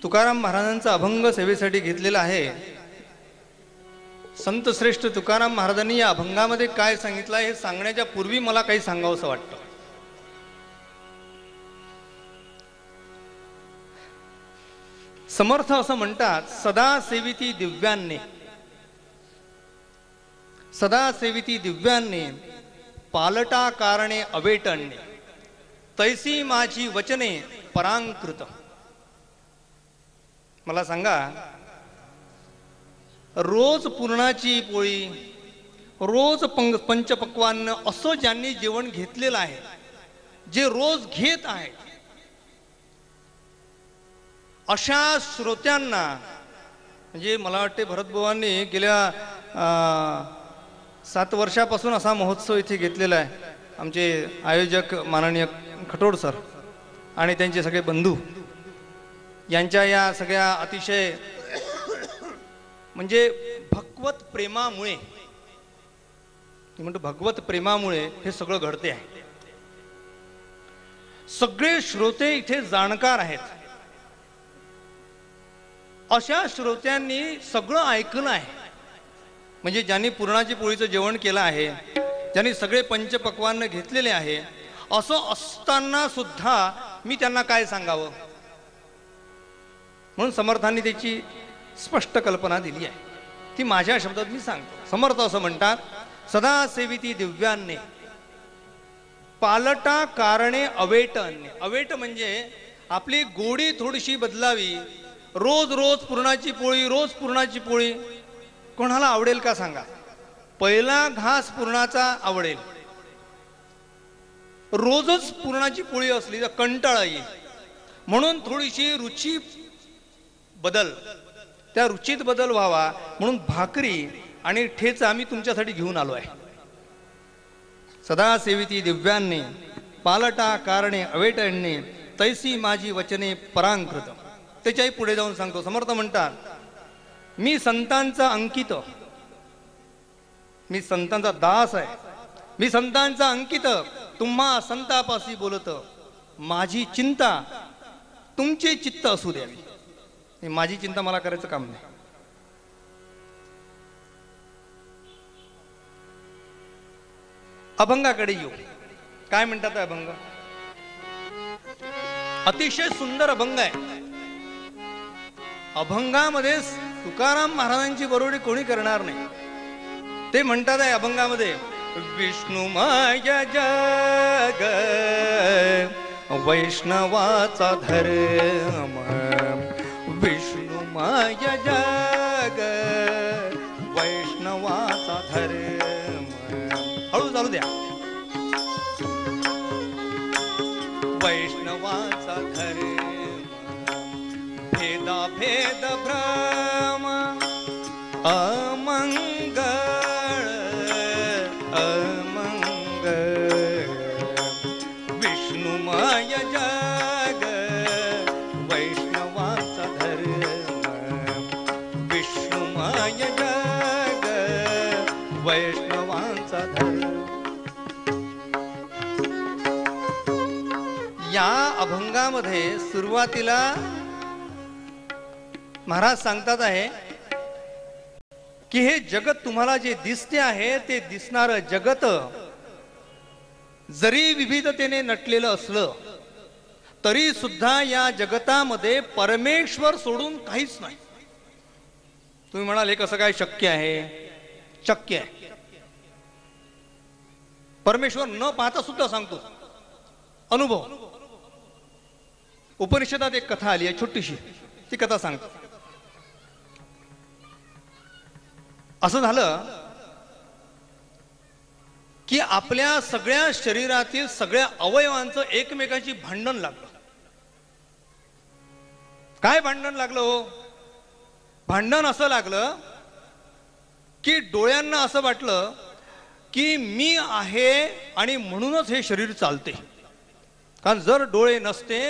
तुकाराम महाराजांचा अभंग सेवेसाठी घेतलेला आहे. संत श्रेष्ठ तुकाराम महाराजांनी या अभंगामध्ये काय सांगितलं हे सांगण्याच्या पूर्वी मला काही सांगावंसं वाटतं. समर्थ असं म्हणतात, सदा सेविती दिव्यांनी, सदा सेविती दिव्यांनी, पालटा कारणे अवेटणे, तैसी माझी वचने परांकृत. मला सांगा, रोज पुरणाची पोळी, रोज पंचपक्वान्न असं ज्यांनी जेवण घेतलेलं आहे, जे रोज घेत आहे, अशा श्रोत्यांना, म्हणजे मला वाटते भरतबुवांनी गेल्या 7 वर्षापासून असा महोत्सव इथे घेतलेला आहे. आमचे आयोजक माननीय खटोड सर आणि त्यांचे सगळे बंधू यांच्या या सगळ्या अतिशय म्हणजे भगवत प्रेमामुळे, मी म्हणतो भगवत प्रेमामुळे हे सगळं घडते आहे. सगळे श्रोते इथे जाणकार आहेत. अशा श्रोत्यांनी सगळं ऐकलं आहे. म्हणजे ज्यांनी पुरणाची पोळीचं जेवण केलं आहे, ज्यांनी सगळे पंचपक्वान्न घेतलेले आहे, असं असताना सुद्धा मी त्यांना काय सांगावं, म्हणून समर्थांनी त्याची स्पष्ट कल्पना दिली आहे. ती माझ्या शब्दात मी सांगतो. समर्थ असं म्हणतात, सदा सेविती दिव्यांनी, पालटा कारणे अवेट अन्य. अवेट म्हणजे आपली गोडी थोडीशी बदलावी. रोज रोज पुरणाची पोळी, रोज पुरणाची पोळी कोणाला आवडेल का सांगा? पहिला घास पुरणाचा आवडेल, रोजच पुरणाची पोळी असली तर कंटाळा येईल. म्हणून थोडीशी रुची बदल, त्या रुचीत बदल व्हावा म्हणून भाकरी आणि ठेचा मी तुमच्यासाठी घेऊन आलो आहे. सदा सेविती दिव्यांनी, पालटा कारणे अवेटणे, तैसी माझी वचने परांकृत. त्याच्याही पुढे जाऊन सांगतो. समर्थ म्हणतात, मी संतांचा अंकित, मी संतांचा दास आहे, मी संतांचा अंकित, तुम्हा संतापासी बोलत, माझी चिंता तुमचे चित्त असू द्यावी. माझी चिंता मला करायचं काम नाही. अभंगाकडे येऊ. काय म्हणतात अभंग? अतिशय सुंदर अभंग आहे. अभंगामध्ये तुकाराम महाराजांची बरोबरी कोणी करणार नाही. ते म्हणतात आहे अभंगामध्ये, विष्णुमय जग वैष्णवाचा धर्म, विष्णुमय जग वैष्णवाचा धर्म. हळू चालू द्या. वैष्णवाचा धर्म, भेदा भेद भ्रम अमंगळ अमंगळ, विष्णुमय जग वैष्णवाचा धर्म, विष्णुमय जग वैष्णवाचा धर्म. या अभंगामध्ये सुरुवातीला महाराज सांगतात आहे की हे जगत तुम्हाला जे दिसते आहे, ते दिसणारं जगत जरी विविधतेने नटलेलं असलं तरी सुद्धा या जगतामध्ये परमेश्वर सोडून काहीच नाही. तुम्ही म्हणाल हे कसं काय शक्य आहे? शक्य आहे. परमेश्वर न पाहता सुद्धा सांगतो. अनुभव. उपनिषदात एक कथा आली आहे छोटीशी, ती कथा सांगतो. असं झालं की आपल्या सगळ्या शरीरातील सगळ्या अवयवांचं एकमेकांची भांडण लागलं. काय भांडण लागलं हो? भांडण असं लागलं की डोळ्यांना असं वाटलं की मी आहे आणि म्हणूनच हे शरीर चालते. कारण जर डोळे नसते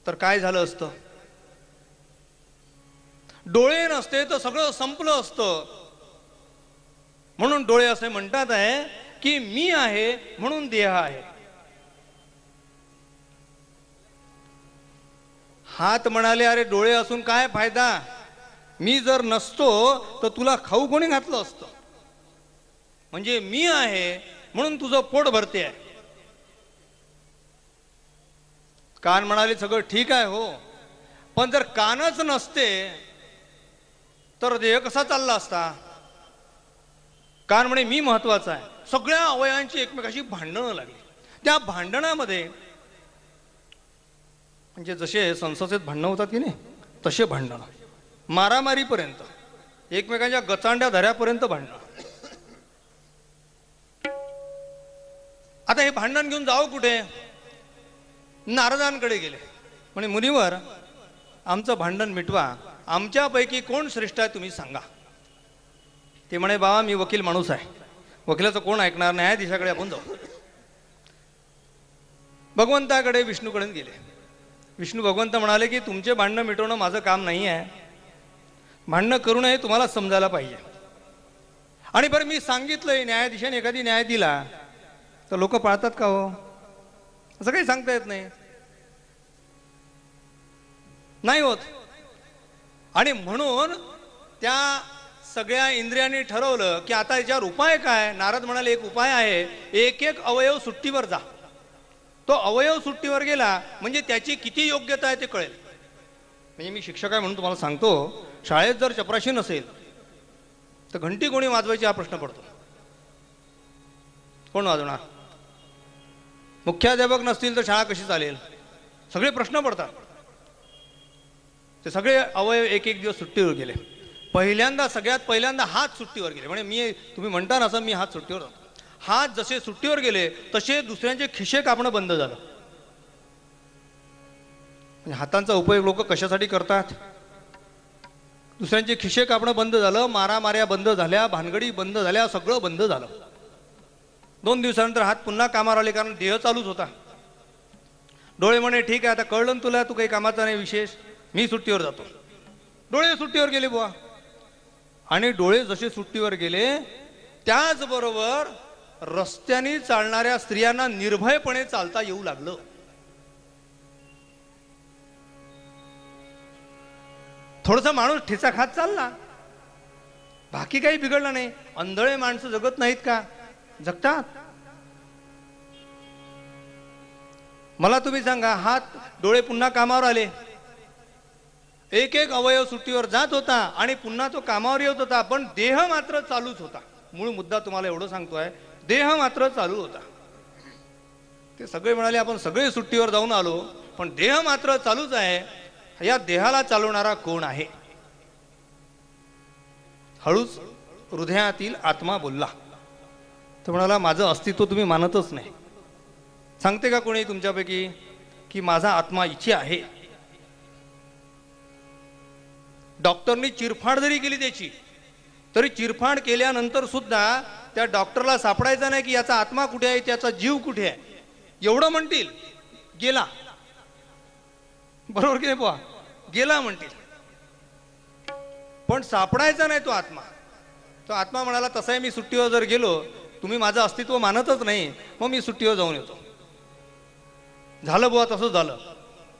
तर काय झालं असतं? डोळे नसते तर सगळं संपलं असतं. म्हणून डोळे असे म्हणतात आहे की मी आहे म्हणून देह आहे. हात म्हणाले, अरे डोळे असून काय फायदा, मी जर नसतो तर तुला खाऊ कोणी घातलं असतं, म्हणजे मी आहे म्हणून तुझं पोट भरते आहे. कान म्हणाले, सगळं ठीक आहे हो, पण जर कानच नसते तर देह कसा चालला असता. कान म्हणे मी महत्वाचा आहे. सगळ्या अवयवांची एकमेकाशी भांडणं लागली. त्या भांडणामध्ये म्हणजे जसे संसदेत भांडणं होतात की नाही तसे भांडणं, मारामारीपर्यंत, एकमेकांच्या गचांड्या धऱ्यापर्यंत भांडणं. आता हे भांडण घेऊन जाऊ कुठे? नारदांकडे गेले. म्हणे मुनिवर, आमचं भांडण मिटवा, आमच्यापैकी कोण श्रेष्ठ आहे तुम्ही सांगा. ते म्हणे, बाबा मी वकील माणूस आहे, वकिलाचं कोण ऐकणार, न्यायाधीशाकडे आपण जाऊ. भगवंताकडे विष्णूकडे गेले. विष्णू भगवंत म्हणाले की तुमचे भांडणं मिटवणं माझं काम नाही आहे, भांडणं करू नये तुम्हाला समजायला पाहिजे. आणि बरं मी सांगितलंय, न्यायाधीशाने एखादी न्याय दिला तर लोक पाळतात का हो? असं काही सांगता येत नाही, नाही होत. आणि म्हणून त्या सगळ्या इंद्रियांनी ठरवलं की आता याच्यावर उपाय काय. नारद म्हणाले, एक उपाय आहे, एक एक अवयव सुट्टीवर जा. तो अवयव सुट्टीवर गेला म्हणजे त्याची किती योग्यता आहे ते कळेल. म्हणजे मी शिक्षक आहे म्हणून तुम्हाला सांगतो, शाळेत जर चपराशी नसेल तर घंटी कोणी वाजवायची हा प्रश्न पडतो. कोण वाजवणार? मुख्याध्यापक नसतील तर शाळा कशी चालेल? सगळे प्रश्न पडतात. ते सगळे अवयव एक एक दिवस सुट्टीवर गेले. सगळ्यात पहिल्यांदा हात सुट्टीवर गेले. म्हणजे तुम्ही म्हणता ना असं, मी हात सुट्टीवर जातो. हात जसे सुट्टीवर गेले तसे दुसऱ्यांचे खिशे कापणं बंद झालं. म्हणजे हातांचा उपयोग लोक कशासाठी करतात? दुसऱ्यांचे खिशे कापणं बंद झालं, मारामाऱ्या बंद झाल्या, भानगडी बंद झाल्या, सगळं बंद झालं. 2 दिवसानंतर हात पुन्हा कामावर आले, कारण देह चालूच होता. डोळे म्हणे, ठीक आहे आता कळलं तुला, तू काही कामाचा नाही विशेष, मी सुट्टीवर जातो. डोळे सुट्टीवर गेले बुवा. आणि डोळे जसे सुट्टीवर गेले त्याचबरोबर रस्त्याने चालणाऱ्या स्त्रियांना निर्भयपणे चालता येऊ लागलं. थोडसा माणूस ठेचा खात चालला, बाकी काही बिघडलं नाही. आंधळे माणसं जगत नाहीत का? जगतात. मला तुम्ही सांगा, हात डोळे पुन्हा कामावर आले, एक एक अवयव सुट्टीवर जात होता आणि पुन्हा तो कामावर येत होता, पण देह मात्र चालूच होता. मूळ मुद्दा तुम्हाला एवढं सांगतोय, देह मात्र चालू होता. ते सगळे म्हणाले आपण सगळे सुट्टीवर जाऊन आलो, पण देह मात्र चालूच आहे. या देहाला चालवणारा कोण आहे? हळूच हृदयातील आत्मा बोलला. तो म्हणाला, माझं अस्तित्व तुम्ही मानतच नाही. सांगते का कोणी तुमच्यापैकी की माझा आत्मा इथे आहे? डॉक्टरनी चिरफाड जरी केली त्याची, तरी चिरफाड केल्यानंतर सुद्धा त्या डॉक्टरला सापडायचं नाही की याचा आत्मा कुठे आहे, त्याचा जीव कुठे आहे. एवढं म्हणतील, गेला. बरोबर की नाही बुवा? गेला म्हणतील, पण सापडायचा नाही तो आत्मा. तो आत्मा म्हणाला, तसं आहे मी सुट्टीवर जर गेलो, तुम्ही माझं अस्तित्व मानतच नाही, मग मी सुट्टीवर जाऊन येतो. झालं बुवा, तसंच झालं.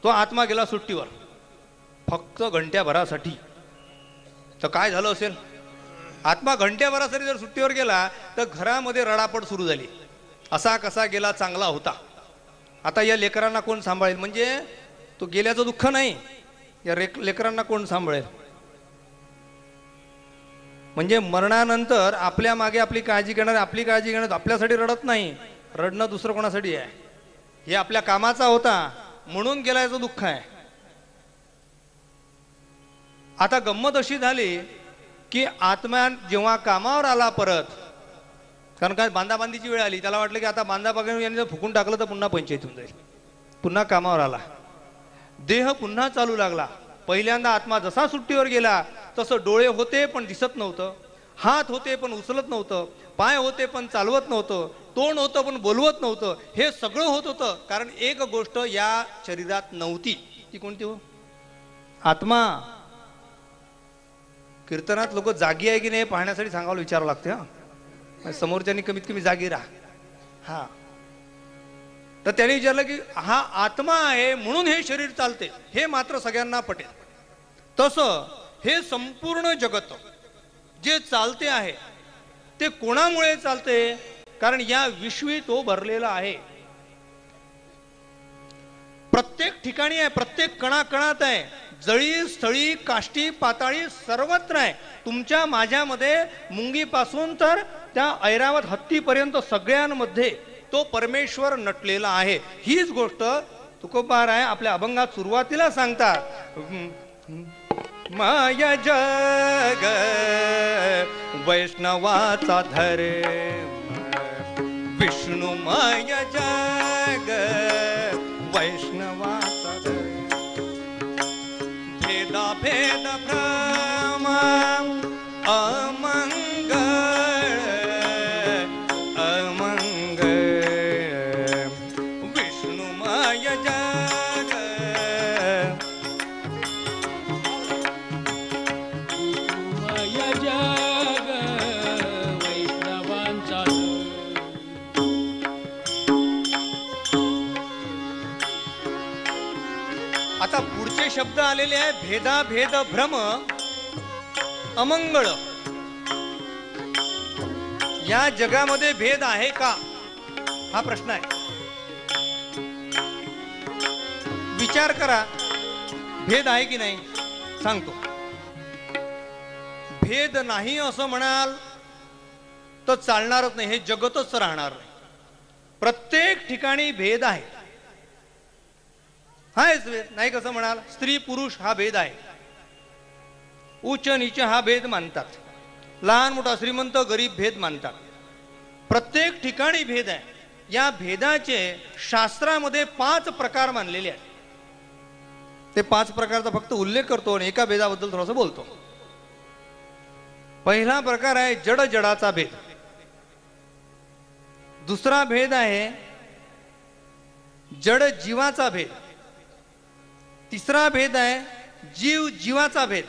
तो आत्मा गेला सुट्टीवर फक्त घंट्याभरासाठी. तर काय झालं असेल? आत्मा घंट्याभरासाठी जर सुट्टीवर गेला तर घरामध्ये रडापड सुरू झाली. असा कसा गेला, चांगला होता, आता या लेकरांना कोण सांभाळेल? म्हणजे तो गेल्याचं दुःख नाही, या लेकरांना कोण सांभाळेल? म्हणजे मरणानंतर आपल्या मागे आपली काळजी घेणार, आपली काळजी घेणार, आपल्यासाठी रडत नाही, रडणं दुसरं कोणासाठी आहे. हे आपल्या कामाचा होता म्हणून गेल्याचं दुःख आहे. आता गंमत अशी झाली की आत्मा जेव्हा कामावर आला परत, कारण काय बांधाबांधीची वेळ आली, त्याला वाटलं की आता बांधा बघून यांनी जर फुकून टाकलं तर पुन्हा पंचायत होऊन जाईल. पुन्हा कामावर आला, देह पुन्हा चालू लागला. पहिल्यांदा आत्मा जसा सुट्टीवर गेला तसं डोळे होते पण दिसत नव्हतं, हात होते पण उचलत नव्हतं, पाय होते पण चालवत नव्हतं, तोंड होतं पण बोलवत नव्हतं. हे सगळं होत होतं कारण एक गोष्ट या शरीरात नव्हती. ती कोणती हो? आत्मा. कीर्तनात लोक जागी आहे की नाही पाहण्यासाठी सांगायला विचारावं लागते. हा, समोरच्यानी कमीत कमी जागी राहा. हा, तर त्याने विचारलं की हा आत्मा आहे म्हणून हे शरीर चालते, हे मात्र सगळ्यांना पटेल. तसं हे संपूर्ण जगत जे चालते आहे ते कोणामुळे चालते? कारण या विश्वी तो भरलेला आहे. प्रत्येक ठिकाणी आहे, प्रत्येक कणाकणात आहे, जळी स्थळी काष्टी पाताळी सर्वत्र आहे. तुमच्या माझ्यामध्ये मुंगीपासून तर त्या ऐरावत हत्तीपर्यंत सगळ्यांमध्ये तो परमेश्वर नटलेला आहे. हीच गोष्ट तुकोबार आहे आपल्या अभंगात सुरुवातीला सांगतात. माया जग वैष्णवाचा धर्म, विष्णू माया जग वैष्णवाचा धर्म, भेदा भेद भ्रम अमंगळ अमंगळ, विष्णू माया जग माया जग वैष्णवांचा. आता पुढचे शब्द आलेले आहे भेदा भेद भ्रम अमंगळ. या जगामध्ये भेद आहे का हा प्रश्न आहे. विचार करा भेद आहे की नाही. सांगतो भेद नाही असं म्हणाल तर चालणारच नाही, हे जगतच राहणार नाही. प्रत्येक ठिकाणी भेद आहे. हाच भेद नाही कसं म्हणाल. स्त्री पुरुष हा भेद आहे, उच्च नीच हा भेद मानतात, लहान मोठा श्रीमंत गरीब भेद मानतात. प्रत्येक ठिकाणी भेद आहे. या भेदाचे शास्त्रामध्ये 5 प्रकार मानलेले आहेत. ते 5 प्रकारचा फक्त उल्लेख करतो आणि एका भेदाबद्दल थोडंसं बोलतो. पहिला प्रकार आहे जड जडाचा भेद. दुसरा भेद आहे जड जीवाचा भेद. तिसरा भेद आहे जीव जीवाचा भेद.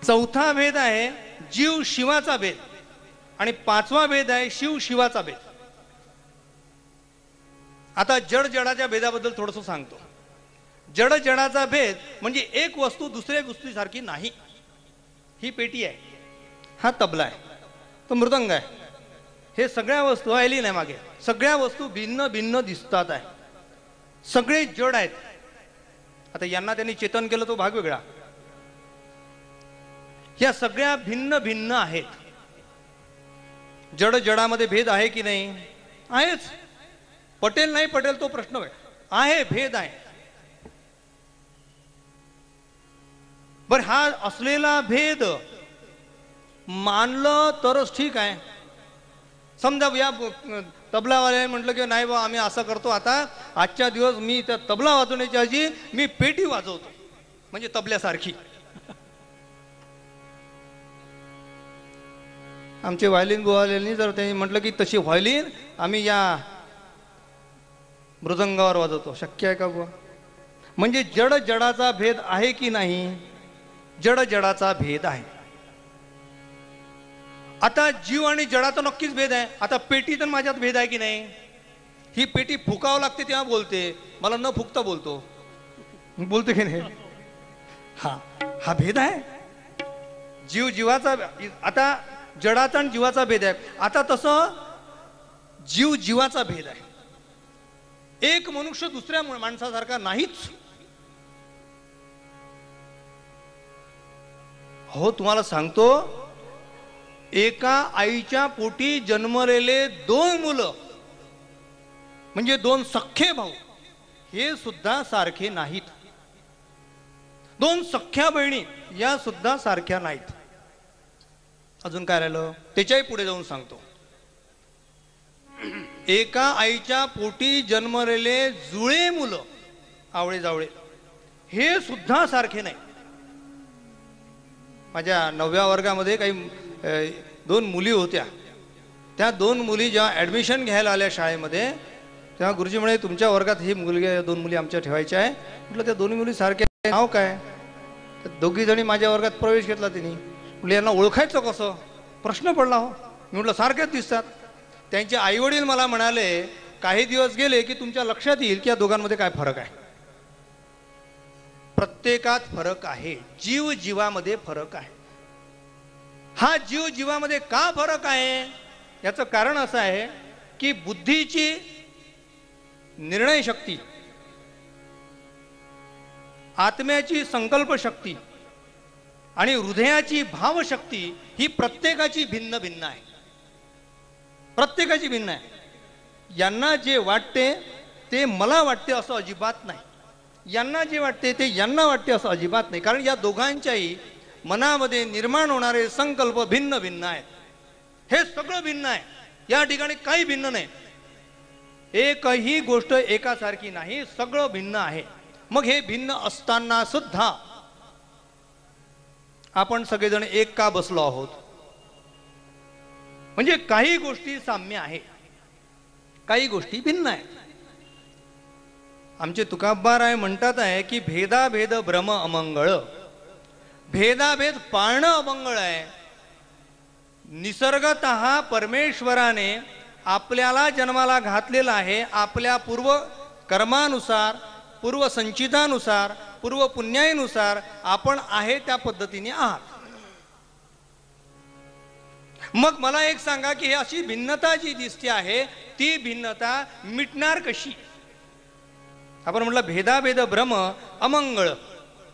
चौथा भेद आहे जीव शिवाचा भेद. आणि 5वा भेद आहे शिव शिवाचा भेद. आता जड जडाच्या भेदाबद्दल थोडंसं सांगतो. जड जडाचा भेद म्हणजे एक वस्तू दुसऱ्या वस्तूसारखी नाही. ही पेटी आहे, हा तबला आहे, तो मृदंग आहे. हे सगळ्या वस्तू आली नाही मागे, सगळ्या वस्तू भिन्न भिन्न दिसतात आहे, सगळे जड आहेत. आता यांना त्यांनी चेतन केलं तो भाग वेगळा. या सगळ्या भिन्न भिन्न आहेत. जड जडामध्ये भेद आहे की नाही? आहेच. पटेल नाही पटेल तो प्रश्न आहे, भेद आहे. बर हा असलेला भेद मानलं तरच ठीक आहे. समजा या तबलावाल्याने म्हटलं की नाही बा आम्ही असं करतो, आता आजच्या दिवस मी त्या तबला वाजवण्याच्या ऐवजी मी पेटी वाजवतो म्हणजे तबल्यासारखी. आमचे व्हायलिन बुवाल्यांनी जर त्यांनी म्हटलं की तशी व्हायलिन आम्ही या मृदंगावर वाजवतो, शक्य आहे का बुवा? म्हणजे जड जडाचा भेद आहे की नाही? जड जडाचा भेद आहे. आता जीव आणि जडाचा नक्कीच भेद आहे. आता पेटी तर माझ्यात भेद आहे की नाही? ही पेटी फुकावं लागते तेव्हा बोलते, मला न फुकता बोलतो, बोलते की नाही? हा हा भेद आहे. जीव जीवाचा, आता जडाचा आणि जीवाचा भेद आहे. आता तसं जीव जीवाचा भेद आहे. एक मनुष्य दुसऱ्या माणसासारखा नाहीच. हो तुम्हाला सांगतो, एका आईच्या पोटी जन्मलेले 2 मुलं म्हणजे 2 सख्खे भाऊ हे सुद्धा सारखे नाहीत. 2 सख्ख्या बहिणी या सुद्धा सारख्या नाहीत. अजून काय राहिलं त्याच्याही पुढे जाऊन सांगतो. एका आईच्या पोटी जन्मलेले जुळे मुलं आवळे जावळे हे सुद्धा सारखे नाही. माझ्या 9व्या वर्गामध्ये काही 2 मुली होत्या. त्या 2 मुली जेव्हा ॲडमिशन घ्यायला आल्या शाळेमध्ये तेव्हा गुरुजी म्हणे तुमच्या वर्गात ही मुलगी 2 मुली आमच्या ठेवायच्या आहे. म्हटलं त्या 2 मुली सारख्या, नाव काय? तर 2घी जणी माझ्या वर्गात प्रवेश घेतला त्यांनी. म्हटलं यांना ओळखायचं कसं? प्रश्न पडला हो. मी म्हटलं सारख्याच दिसतात. त्यांचे आईवडील मला म्हणाले काही दिवस गेले की तुमच्या लक्षात येईल की या दोघांमध्ये काय फरक आहे. प्रत्येकात फरक आहे, जीव जीवामध्ये फरक आहे. हा जीव जीवामध्ये का फरक आहे याचं कारण असं आहे की बुद्धीची निर्णय शक्ती, आत्म्याची संकल्प शक्ती आणि हृदयाची भावशक्ती ही प्रत्येकाची भिन्न भिन्न आहे. प्रत्येकाची भिन्न आहे. यांना जे वाटते ते मला वाटते असं अजिबात नाही, यांना जे वाटते ते यांना वाटते असं अजिबात नाही. कारण या दोघांच्याही मनामध्ये निर्माण होणारे संकल्प भिन्न भिन्न आहेत. हे सगळं भिन्न आहे, या ठिकाणी काही भिन्न नाही. एकही गोष्ट एकासारखी नाही, सगळं भिन्न आहे. मग हे भिन्न असताना सुद्धा आपण सगळेजण एक का बसलो आहोत? म्हणजे काही गोष्टी साम्य आहे, काही गोष्टी भिन्न आहेत. आमचे तुकाबाराय म्हणतात आहे की भेदाभेद भ्रम अमंगळ. भेदाभेद पाळणं अमंगळ आहे. निसर्गतः परमेश्वराने आपल्याला जन्माला घातलेला आहे. आपल्या पूर्व कर्मानुसार, पूर्व संचितानुसार, पूर्व पुण्याईनुसार आपण आहे त्या पद्धतीने आहात. मग मला एक सांगा की अशी भिन्नता जी दिसते आहे ती भिन्नता मिटणार कशी? आपण म्हटलं भेदाभेद भ्रम अमंगळ,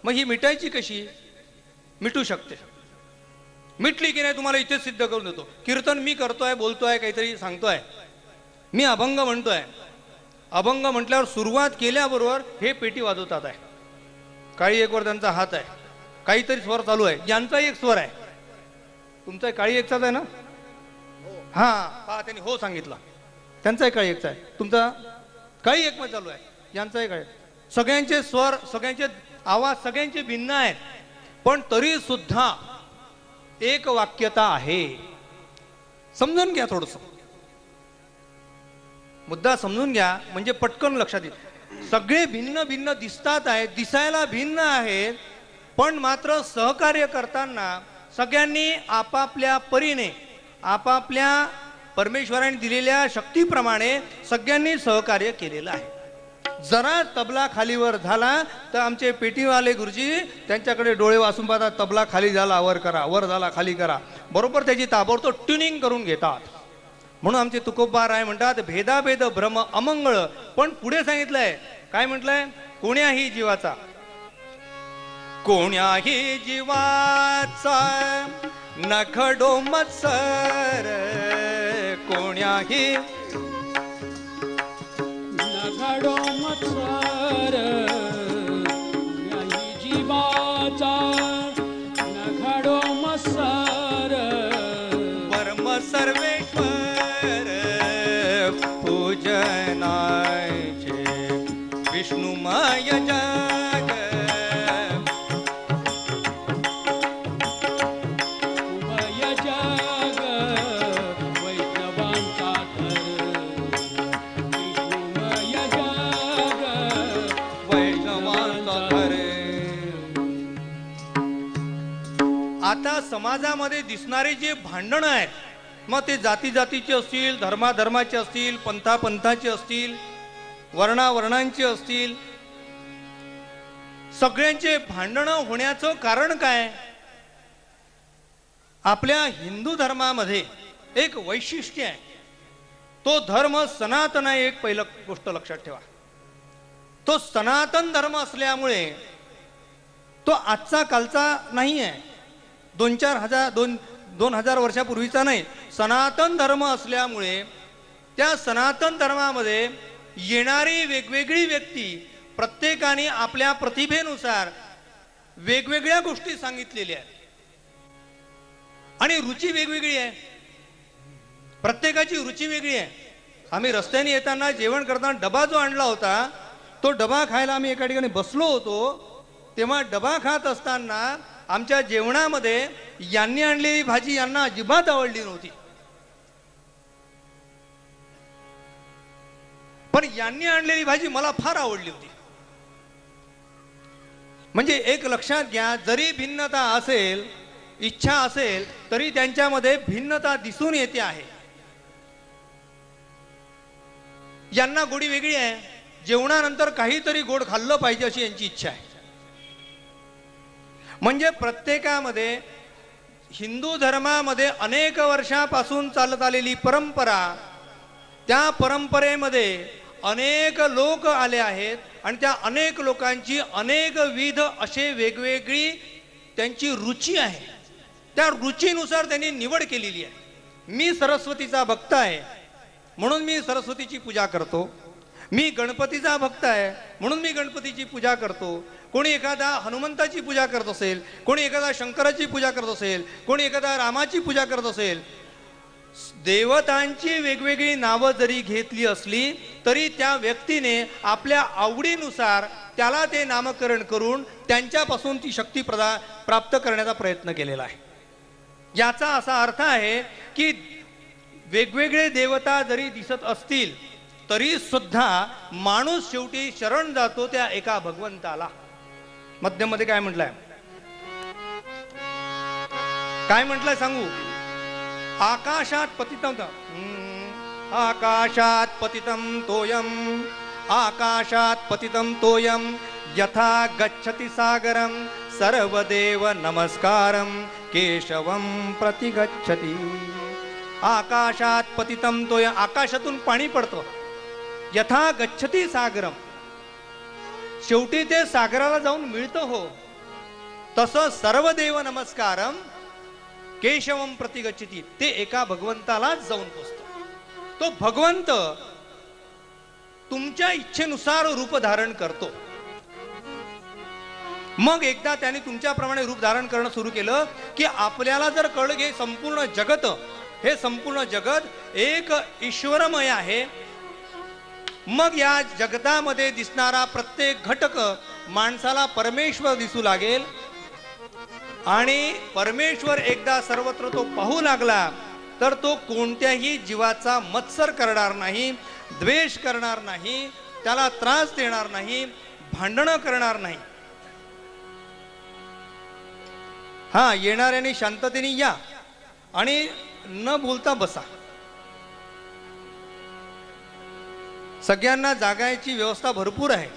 मग ही मिटायची कशी? मिटू शकते. मिटली की नाही तुम्हाला इथेच सिद्ध करून देतो. कीर्तन मी करतोय, बोलतोय, काहीतरी सांगतोय, मी अभंग म्हणतोय. अभंग म्हटल्यावर सुरुवात केल्याबरोबर हे पेटी वाजवतात आहे, काळी एकवर त्यांचा हात आहे, काहीतरी स्वर चालू आहे. यांचा एक स्वर आहे, तुमचा काळी एकचाच आहे ना? हा पहा, त्यांनी हो सांगितलं. त्यांचाही काळी एकचा आहे, तुमचा काळी एक मध्ये चालू आहे, यांचाही काळी. सगळ्यांचे स्वर, सगळ्यांचे आवाज, सगळ्यांचे भिन्न आहेत, पण तरी सुद्धा एक वाक्यता आहे. समजून घ्या, थोडस मुद्दा समजून घ्या म्हणजे पटकन लक्षात येईल. सगळे भिन्न भिन्न दिसतात आहेत, दिसायला भिन्न आहेत, पण मात्र सहकार्य करताना सगळ्यांनी आपापल्या परीने, आपापल्या परमेश्वराने दिलेल्या शक्तीप्रमाणे सगळ्यांनी सहकार्य केलेलं आहे. जरा तबला खालीवर झाला तर आमचे पेटीवाले गुरुजी त्यांच्याकडे डोळे वाचून पाहतात, तबला खाली झाला वर करा, वर झाला खाली करा, बरोबर त्याची ताबडतोब ट्युनिंग करून घेतात. म्हणून आमचे तुकोबाराय म्हणतात भेदाभेद भ्रम अमंगळ. पण पुढे सांगितलंय, काय म्हटलंय? कोण्याही जीवाचा, कोण्याही जीवाचा नखडो मत्सर, कोण्याही नखडो मत्सर, कोण्याही जीवाचा नखडो मत्सर. परम सर्वेश्वर पूजनाचे विष्णुमय जग, उभय जग वैष्णवांचा धर, विष्णुमय जग वैष्णवांचा धर. आता समाजामध्ये दिसणारे जे भांडण आहेत, मग ते जाती जातीचे असतील, धर्माधर्माचे असतील, पंथा पंथाचे असतील, वर्णावर्णांचे असतील, सगळ्यांचे भांडणं होण्याचं कारण काय? आपल्या हिंदू धर्मामध्ये एक वैशिष्ट्य आहे, तो धर्म सनातन आहे. एक पहिलं गोष्ट लक्षात ठेवा, तो सनातन धर्म असल्यामुळे तो आजचा कालचा नाही आहे, 2,000 वर्षापूर्वीचा नाही. सनातन धर्म असल्यामुळे त्या सनातन धर्मामध्ये येणारी वेगवेगळी व्यक्ती प्रत्येकाने आपल्या प्रतिभेनुसार वेगवेगळ्या गोष्टी सांगितलेल्या आहेत आणि रुची वेगवेगळी आहे. प्रत्येकाची रुची वेगळी आहे. आम्ही रस्त्याने येताना जेवण करताना डबा जो आणला होता, तो डबा खायला आम्ही एका ठिकाणी बसलो होतो, तेव्हा डबा खात असताना आमच्या जेवणामध्ये यांनी आणलेली भाजी यांना अजिबात आवडली नव्हती, पण यांनी आणलेली भाजी मला फार आवडली होती. म्हणजे एक लक्षात घ्या, जरी भिन्नता असेल, इच्छा असेल, तरी त्यांच्यामध्ये भिन्नता दिसून येते आहे. यांना गोडी वेगळी आहे, जेवणानंतर काहीतरी गोड खाल्लं पाहिजे अशी यांची इच्छा आहे. म्हणजे प्रत्येकामध्ये हिंदू धर्मामध्ये अनेक वर्षापासून चालत आलेली परंपरा, त्या परंपरेमध्ये अनेक लोक आले आहेत आणि त्या अनेक लोकांची अनेकविध असे वेगवेगळी त्यांची रुची आहे. त्या रुचीनुसार त्यांनी निवड केलेली आहे. मी सरस्वतीचा भक्त आहे म्हणून मी सरस्वतीची पूजा करतो. मी गणपतीचा भक्त आहे म्हणून मी गणपतीची पूजा करतो. कोणी एखादा हनुमंताची पूजा करत असेल, कोणी एखादा शंकराची पूजा करत असेल, कोणी एखादा रामाची पूजा करत असेल. देवतांची वेगवेगळी नावं जरी घेतली असली तरी त्या व्यक्तीने आपल्या आवडीनुसार त्याला ते नामकरण करून त्यांच्यापासून ती शक्ती प्राप्त करण्याचा प्रयत्न केलेला आहे. याचा असा अर्थ आहे की वेगवेगळे देवता जरी दिसत असतील तरी सुद्धा माणूस शेवटी शरण जातो त्या एका भगवंताला. मध्यमध्ये काय म्हटलंय, काय म्हटलंय सांगू? आकाशात पतितम, आकाशात पतितम तोयम, आकाशात पतितम तोयम यथा गच्छति सागरम सर्वदेव नमस्कारम केशवम प्रतिगच्छति. आकाशात पतितम तोयम, आकाशातून पाणी पडतं. यथा गच्छति सागरम, शेवटी ते सागराला जाऊन मिळतं. हो, तसं सर्वदेव नमस्कारम केशवम प्रतिगच्छति, ते एका भगवंतालाच जाऊन पोचतो. तो भगवंत तुमच्या इच्छेनुसार रूप धारण करतो. मग एकदा त्याने तुमच्याप्रमाणे रूप धारण करणं सुरू केलं की आपल्याला जर कळलं की संपूर्ण जगत, हे संपूर्ण जगत एक ईश्वरमय आहे, मग या जगतामध्ये दिसणारा प्रत्येक घटक माणसाला परमेश्वर दिसू लागेल. आणि परमेश्वर एकदा सर्वत्र तो पाहू लागला तर तो कोणत्याही जीवाचा मत्सर करणार नाही, द्वेष करणार नाही, त्याला त्रास देणार नाही, भांडणं करणार नाही. हा, येणाऱ्याने शांततेने या आणि न बोलता बसा. सगळ्यांना जागायची व्यवस्था भरपूर आहे.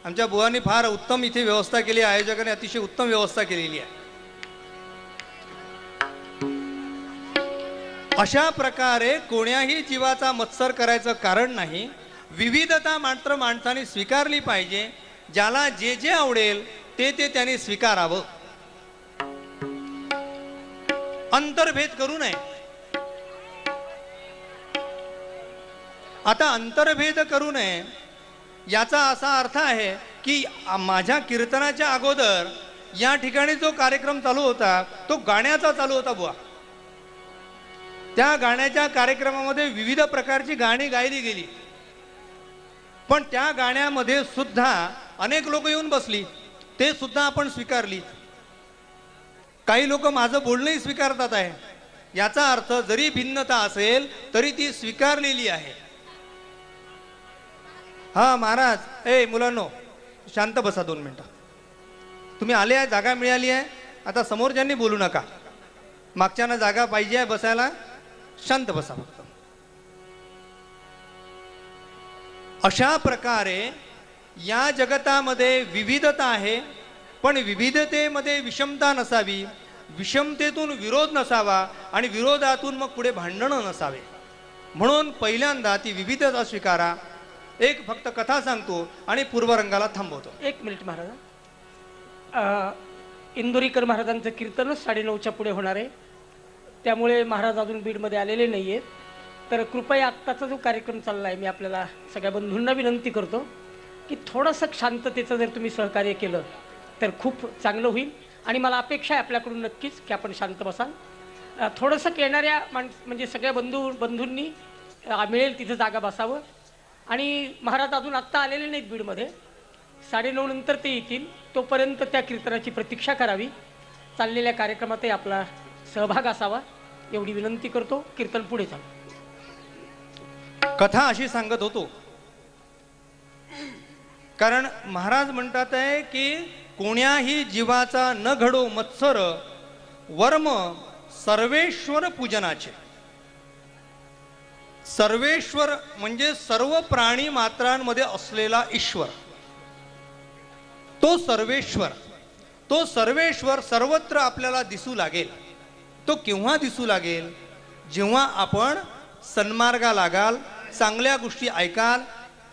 आमच्या बुवांनी फार उत्तम इथे व्यवस्था केली, आयोजकांनी अतिशय उत्तम व्यवस्था केलेली आहे. अशा प्रकारे कोण्याही जीवाचा मत्सर करायचं कारण नाही. विविधता मात्र माणसाने स्वीकारली पाहिजे. ज्याला जे जे आवडेल ते ते त्याने स्वीकारावं. अंतर्भेद करू नये. आता अंतर्भेद करू नये याचा असा अर्थ आहे की माझ्या कीर्तनाच्या अगोदर या ठिकाणी जो कार्यक्रम चालू होता तो गाण्याचा चालू होता बुवा. त्या गाण्याच्या कार्यक्रमामध्ये विविध प्रकारची गाणी गायली गेली, पण त्या गाण्यामध्ये सुद्धा अनेक लोक येऊन बसली, ते सुद्धा आपण स्वीकारली. काही लोक माझं बोलणंही स्वीकारतात आहे. याचा अर्थ जरी भिन्नता असेल तरी ती स्वीकारलेली आहे. हा महाराज, ए मुलांनो शांत बसा 2 मिनिटं. तुम्ही आले आहे, जागा मिळाली आहे, आता समोरच्यांनी बोलू नका. मागच्यांना जागा पाहिजे आहे बसायला, शांत बसा फक्त. अशा प्रकारे या जगतामध्ये विविधता आहे, पण विविधतेमध्ये विषमता नसावी, विषमतेतून विरोध नसावा आणि विरोधातून मग पुढे भांडणं नसावे. म्हणून पहिल्यांदा ती विविधता स्वीकारा. एक फक्त कथा सांगतो आणि पूर्वरंगाला थांबवतो. 1 मिनिट महाराज. इंदोरीकर महाराजांचं कीर्तनच 9:30च्या पुढे होणार आहे, त्यामुळे महाराज अजून बीडमध्ये आलेले नाही आहेत. तर कृपया आत्ताचा जो कार्यक्रम चालला आहे, मी आपल्याला सगळ्या बंधूंना विनंती करतो की थोडंसं शांततेचं जर तुम्ही सहकार्य केलं तर खूप चांगलं होईल. आणि मला अपेक्षा आहे आपल्याकडून नक्कीच की आपण शांत बसाल. थोडंसं येणाऱ्या म्हणजे सगळ्या बंधूंनी मिळेल तिथं जागा बसावं. आणि महाराज अजून आत्ता आलेले नाहीत बीडमध्ये, 9:30 नंतर ते येतील. तोपर्यंत त्या कीर्तनाची प्रतीक्षा करावी. चाललेल्या कार्यक्रमातही आपला सहभाग असावा एवढी विनंती करतो. कीर्तन पुढे चालू. कथा अशी सांगत होतो कारण महाराज म्हणतात आहे की कोण्याही जीवाचा न घडो मत्सर, वर्म सर्वेश्वर पूजनाचे. सर्वेश्वर म्हणजे सर्व प्राणी मात्रांमध्ये असलेला ईश्वर, तो सर्वेश्वर सर्वत्र आपल्याला दिसू लागेल. तो केव्हा दिसू लागेल? जेव्हा आपण सन्मार्गा लागाल, चांगल्या गोष्टी ऐकाल,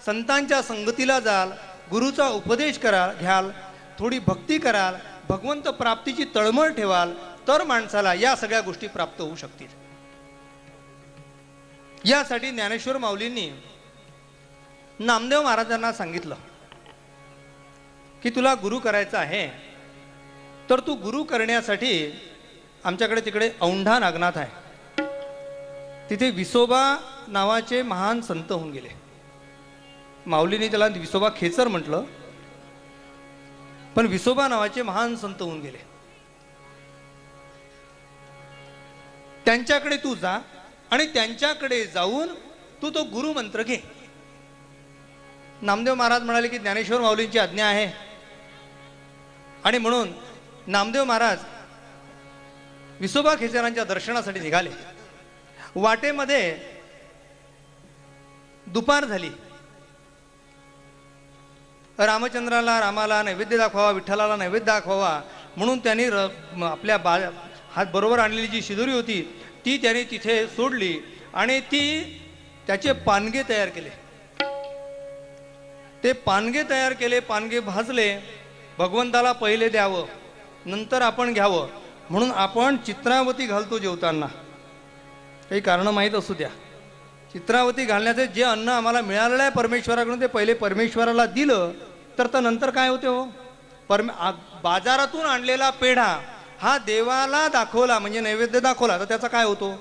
संतांच्या संगतीला जाल, गुरुचा उपदेश घ्याल, थोडी भक्ती कराल, भगवंत प्राप्तीची तळमळ ठेवाल, तर माणसाला या सगळ्या गोष्टी प्राप्त होऊ शकतील. यासाठी ज्ञानेश्वर माऊलींनी नामदेव महाराजांना सांगितलं की तुला गुरु करायचा आहे तर तू गुरु करण्यासाठी आमच्याकडे तिकडे औंढा नागनाथ आहे, तिथे विसोबा नावाचे महान संत होऊन गेले. माऊलीने त्याला विसोबा खेचर म्हटलं, पण विसोबा नावाचे महान संत होऊन गेले. त्यांच्याकडे तू जा आणि त्यांच्याकडे जाऊन तू तो गुरुमंत्र घे. नामदेव महाराज म्हणाले की ज्ञानेश्वर माऊलींची आज्ञा आहे, आणि म्हणून नामदेव महाराज विसोबा खेचरांच्या दर्शनासाठी निघाले. वाटेमध्ये दुपार झाली. रामाला नैवेद्य दाखवावा, विठ्ठलाला नैवेद्य दाखवावा म्हणून त्यांनी आपल्या हात बरोबर आणलेली जी शिदोरी होती ती त्यांनी तिथे सोडली आणि त्याचे पानगे तयार केले. ते पानगे तयार केले, पानगे भाजले. भगवंताला पहिले द्यावं, नंतर आपण घ्यावं म्हणून आपण चित्रावती घालतो जेवताना. काही कारण माहीत असू द्या, चित्रावती घालण्याचे जे अन्न आम्हाला मिळालेलं आहे परमेश्वराकडून ते पहिले परमेश्वराला दिलं तर नंतर काय होते हो? बाजारातून आणलेला पेढा हा देवाला दाखवला म्हणजे नैवेद्य दाखवला तर त्याचा काय होतो?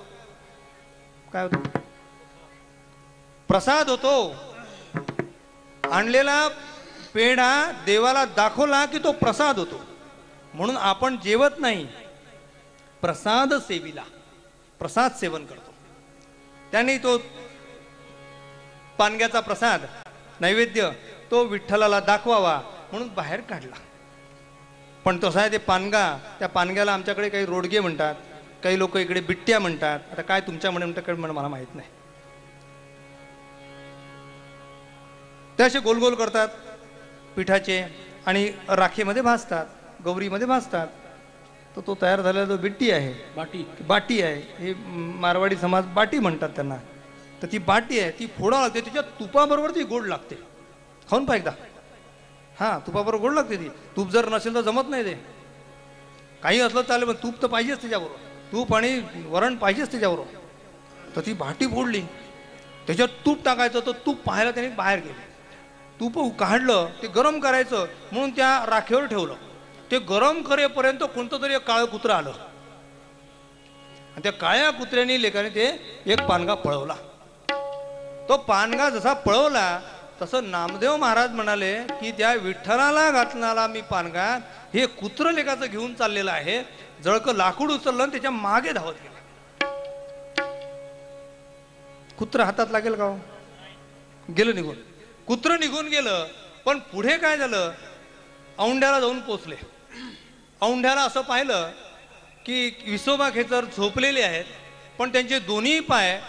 काय होतो? प्रसाद होतो. आणलेला पेढा देवाला दाखवला की तो प्रसाद होतो. म्हणून आपण जेवत नाही, प्रसाद सेविला, प्रसाद सेवन करतो. त्यांनी तो पानग्याचा प्रसाद नैवेद्य तो विठ्ठलाला दाखवावा म्हणून बाहेर काढला. पण तसं आहे ते पानगा, त्या पानग्याला आमच्याकडे काही रोडगे म्हणतात, काही लोक इकडे बिट्ट्या म्हणतात. आता काय तुमच्या म्हणतात मला माहित नाही. ते असे गोल गोल करतात पिठाचे आणि राखेमध्ये भाजतात, गौरीमध्ये भाजतात. तर तो तयार झालेला जो बिट्टी आहे, बाटी आहे, हे मारवाडी समाज बाटी म्हणतात त्यांना. तर ती बाटी आहे ती फोडा लागते, त्याच्या तुपाबरोबर ती गोड लागते. खाऊन पहा एकदा. हां, तुपाबरोबर गोड लागते ती. तूप जर नसेल तर जमत नाही ते. काही असलं चालेल पण तूप तर पाहिजेच त्याच्याबरोबर. तूप आणि वरण पाहिजेच त्याच्याबरोबर. तर ती बाटी फोडली, त्याच्यात तूप टाकायचं. तर तूप पाहायला त्याने बाहेर गेले. तूप काढलं, ते गरम करायचं म्हणून त्या राखेवर ठेवलं. ते गरम करेपर्यंत कोणतं तरी एक काळं कुत्रं आलं आणि त्या काळ्या कुत्र्याने लेकाने ते एक पानगा पळवला. तो पानगा जसा पळवला तसं नामदेव महाराज म्हणाले की त्या विठ्ठलाला घातणारा मी पानगा हे कुत्र लेकाचं घेऊन चाललेलं आहे. जळकं लाकूड उचललं आणि त्याच्या मागे धावत गेला. कुत्र हातात लागेल का? गेलं निघून. कुत्र निघून गेलं. पण पुढे काय झालं? औंढ्याला जाऊन पोचले. औंढ्याला असं पाहिलं की विसोबा खेचर झोपलेले आहेत, पण त्यांचे दोन्ही पाय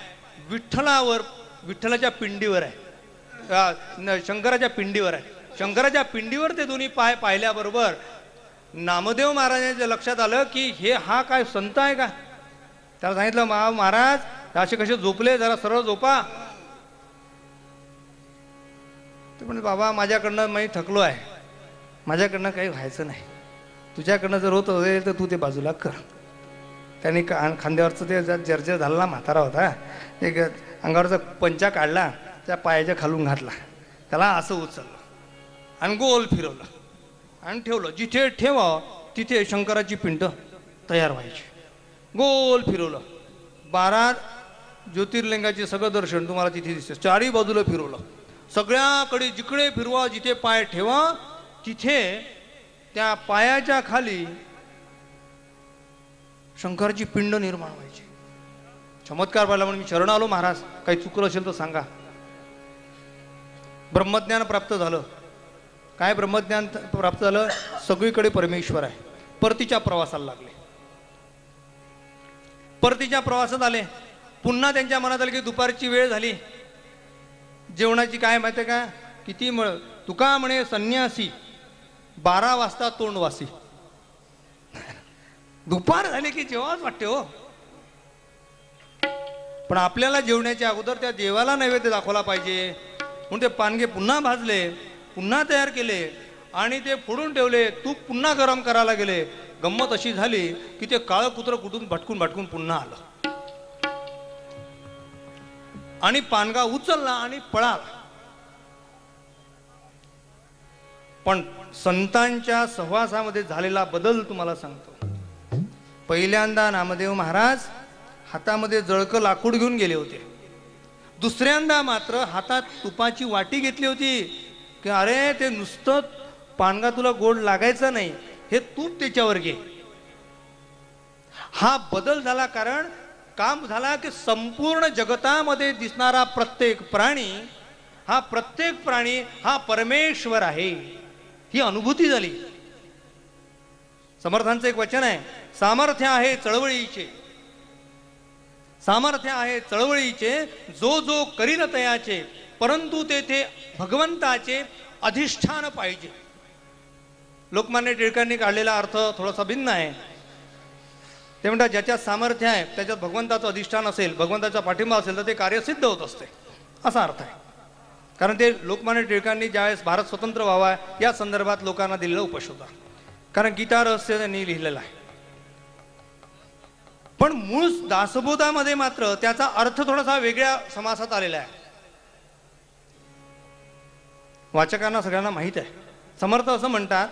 विठ्ठलाच्या पिंडीवर आहे, शंकराच्या पिंडीवर आहे. शंकराच्या पिंडीवर ते दोन्ही पाय पाहिल्याबरोबर नामदेव महाराजांच्या लक्षात आलं की हा काय संत आहे का? त्याला सांगितलं, महाराज असे कसे झोपले, जरा सरळ झोपा. ते म्हणजे बाबा माझ्याकडनं मी थकलो आहे, माझ्याकडनं काही व्हायचं नाही, तुझ्याकडनं जर होत असेल तर तू ते बाजूला कर. त्याने खांद्यावरचं ते जर्जर झाला, म्हातारा होता, एक अंगावरचा पंचा काढला, त्या पायाच्या खालून घातला, त्याला असं उचललं आणि गोल फिरवलं आणि ठेवलं. जिथे ठेवा तिथे शंकराची पिंड तयार व्हायची. गोल फिरवलं. 12 ज्योतिर्लिंगाचे सगळं दर्शन तुम्हाला तिथे दिसतं. चारही बाजूला फिरवलं. सगळ्याकडे जिकडे फिरवा, जिथे पाय ठेवा तिथे त्या पायाच्या खाली शंकराची पिंड निर्माण व्हायची. चमत्कार पाहिला म्हणून मी शरण आलो महाराज, काही चुकलं असेल तर सांगा. ब्रह्मज्ञान प्राप्त झालं. काय ब्रह्मज्ञान प्राप्त झालं? सगळीकडे परमेश्वर आहे. परतीच्या प्रवासाला लागले. परतीच्या प्रवासात आले. पुन्हा त्यांच्या मनात आलं की दुपारची वेळ झाली, जेवणाची. काय माहिती आहे का, किती तुका म्हणे संन्यासी 12 वाजता तोंडवासी. दुपार झाली की जेव्हाच वाटते हो. पण आपल्याला जेवण्याच्या अगोदर त्या देवाला नैवेद्य दाखवला पाहिजे. म्हणून ते पानगे पुन्हा भाजले, पुन्हा तयार केले आणि ते फोडून ठेवले. तूप पुन्हा गरम करायला गेले. गंमत अशी झाली की ते काळं कुत्रं कुठून भटकून भटकून पुन्हा आलं आणि पानगा उचलला आणि पळाला. पण संतांच्या सहवासामध्ये झालेला बदल तुम्हाला सांगतो. पहिल्यांदा नामदेव महाराज हातामध्ये जळकं लाकूड घेऊन गेले होते. दुसऱ्यांदा मात्र हातात तुपाची वाटी घेतली होती की अरे ते नुसतं पानगा तुला गोड लागायचं नाही, हे तूप त्याच्यावर घे. हा बदल झाला कारण काम झाला की संपूर्ण जगतामध्ये दिसणारा प्रत्येक प्राणी हा परमेश्वर आहे, ही अनुभूती झाली. समर्थांचं एक वचन आहे, सामर्थ्य आहे चळवळीचे, सामर्थ्य आहे चळवळीचे, जो जो करील तयाचे, परंतु तेथे भगवंताचे अधिष्ठान पाहिजे. लोकमान्य टिळकांनी काढलेला अर्थ थोडासा भिन्न आहे. ते म्हणतात ज्याच्यात सामर्थ्य आहे त्याच्यात भगवंताचं अधिष्ठान असेल, भगवंताचा पाठिंबा असेल तर ते कार्य सिद्ध होत असते, असा अर्थ आहे. कारण ते लोकमान्य टिळकांनी ज्यावेळेस भारत स्वतंत्र व्हावा या संदर्भात लोकांना दिलेला उपदेश होता. कारण गीता रहस्य त्यांनी लिहिलेला आहे. पण मूळ दासबोधामध्ये मात्र त्याचा अर्थ थोडासा वेगळ्या समासात आलेला आहे. वाचकांना सगळ्यांना माहित आहे. समर्थ असं म्हणतात,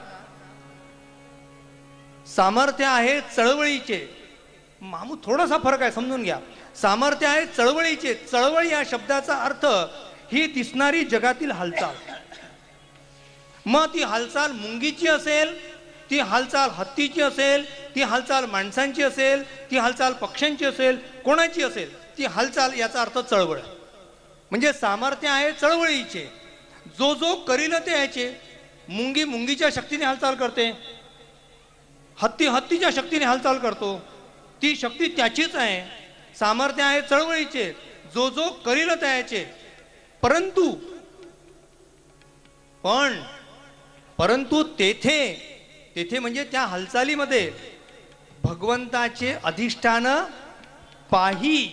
सामर्थ्य आहे चळवळीचे. मामू थोडासा फरक आहे, समजून घ्या. सामर्थ्य आहे चळवळीचे. चळवळ या शब्दाचा अर्थ ही दिसणारी जगातील हालचाल. मग ती हालचाल मुंगीची असेल, ती हालचाल हत्तीची असेल, ती हालचाल माणसांची असेल, ती हालचाल पक्ष्यांची असेल, कोणाची असेल, ती हालचाल याचा अर्थ चळवळ. म्हणजे सामर्थ्य आहे चळवळीचे. जो जो करील ते याचे. मुंगी मुंगीच्या शक्तीने हालचाल करते, हत्ती हत्तीच्या शक्तीने हालचाल करतो, ती शक्ती त्याचीच आहे. सामर्थ्य आहे चळवळीचे, जो जो करील त्याचे. परंतु तेथे म्हणजे त्या हालचालीमध्ये भगवंताचे अधिष्ठान पाही.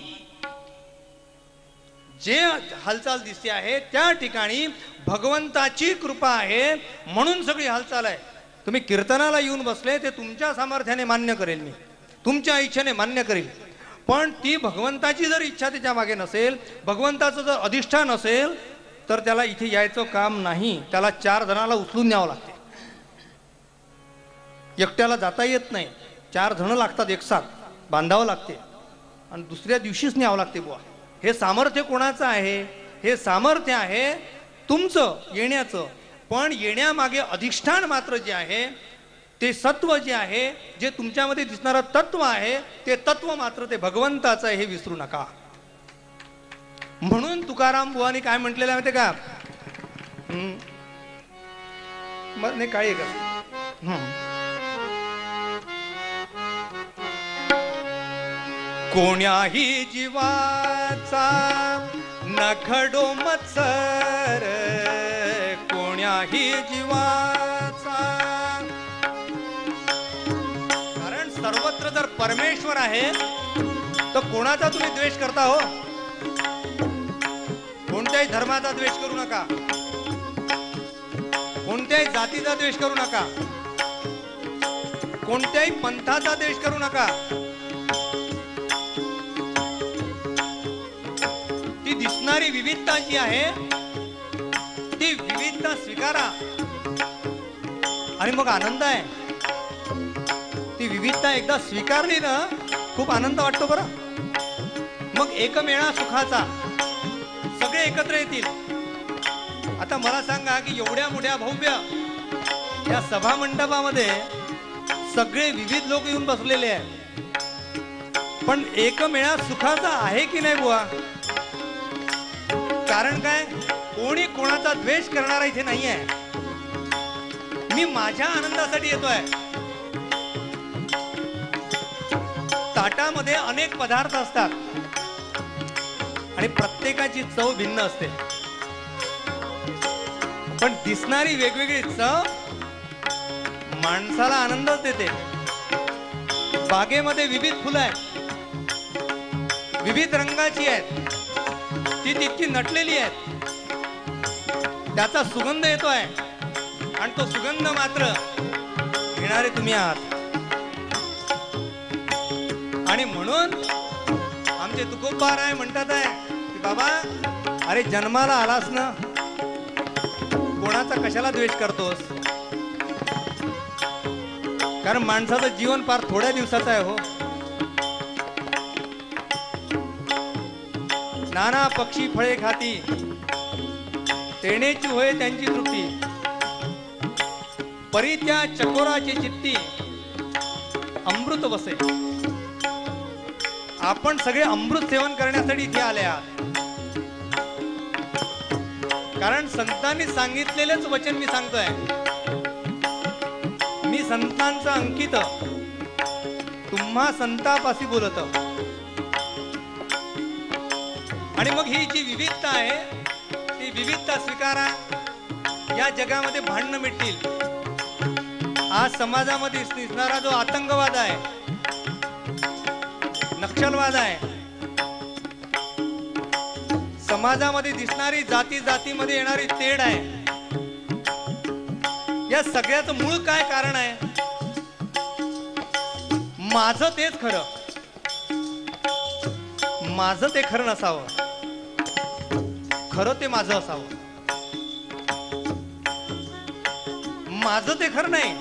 जे हालचाल दिसते आहे त्या ठिकाणी भगवंताची कृपा आहे, म्हणून सगळी हालचाल आहे. तुम्ही कीर्तनाला येऊन बसले ते तुमच्या सामर्थ्याने मान्य करेल मी, तुमच्या इच्छेने मान्य करेल. पण ती भगवंताची जर इच्छा त्याच्या मागे नसेल, भगवंताचं जर अधिष्ठान असेल, तर त्याला इथे यायचं काम नाही. त्याला 4 जणाला उचलून न्यावं लागते. एकट्याला जाता येत नाही, 4 जण लागतात, एकसाथ बांधावं लागते आणि दुसऱ्या दिवशीच न्यावं लागते. बुवा, हे सामर्थ्य कोणाचं आहे? हे सामर्थ्य आहे तुमचं येण्याचं. पण येण्यामागे अधिष्ठान मात्र जे आहे, ते सत्व जे आहे, जे तुमच्यामध्ये दिसणारं तत्व आहे, ते तत्व मात्र ते भगवंताचं आहे, हे विसरू नका. म्हणून तुकाराम बुवानी काय म्हटलेलं आहे माहिती का? नाही काय का, कोण्याही जीवाचा नखडो मत्सर, कोण्याही जीवाचा. कारण सर्वत्र जर परमेश्वर आहे तर कोणाचा तुम्ही द्वेष करता हो? कोणत्याही धर्माचा द्वेष करू नका, कोणत्याही जातीचा द्वेष करू नका, कोणत्याही पंथाचा द्वेष करू नका. ती दिसणारी विविधता जी आहे ती विविधता स्वीकारा आणि मग आनंद आहे. ती विविधता एकदा स्वीकारली ना, खूप आनंद वाटतो बरं. मग एकमेळा सुखाचा, सगळे एकत्र येतील. आता मला सांगा की एवढ्या मोठ्या भव्य या सभा मंडपामध्ये सगळे विविध लोक येऊन बसलेले आहेत, पण एकमेळा सुखाचा आहे की नाही बुवा? कारण काय? कोणी कोणाचा द्वेष करणारा इथे नाहीये. मी माझ्या आनंदासाठी येतोय. ताटामध्ये अनेक पदार्थ असतात, आणि प्रत्येकाची चव भिन्न असते, पण दिसणारी वेगवेगळी चव माणसाला आनंदच देते. बागेमध्ये विविध फुलं आहेत, विविध रंगाची आहेत, ती तितकी नटलेली आहेत, त्याचा सुगंध येतोय आणि तो सुगंध मात्र घेणारे तुम्ही आहात. आणि म्हणून आमचे तुकोबाराय म्हणतात आहे की बाबा, अरे जन्माला आलास ना, कोणाचा कशाला द्वेष करतोस? कारण माणसाचं जीवन फार थोड्या दिवसाचं आहे हो. नाना पक्षी फळे खाती, तेणेची होय त्यांची तृप्ती. परी त्या चकोराची चित्ती, अमृत बसे. आपण सगळे अमृत सेवन करण्यासाठी इथे आले आहात. कारण संतांनी सांगितलेलेच वचन मी सांगतोय. मी संतांचं अंकित, तुम्हा संतापाशी बोलत. आणि मग ही जी विविधता आहे, ती विविधता स्वीकारा. या जगामध्ये भांडणं मिटतील. आज समाजामध्ये दिसणारा जो आतंकवाद आहे, नक्षलवाद आहे, समाजामध्ये दिसणारी जाती जातीमध्ये येणारी तेढ आहे, या सगळ्याचं मूळ काय कारण आहे? माझं तेच खरं, माझं ते खरं नसावं, खरं ते माझं असावं. माझं ते खरं नाही,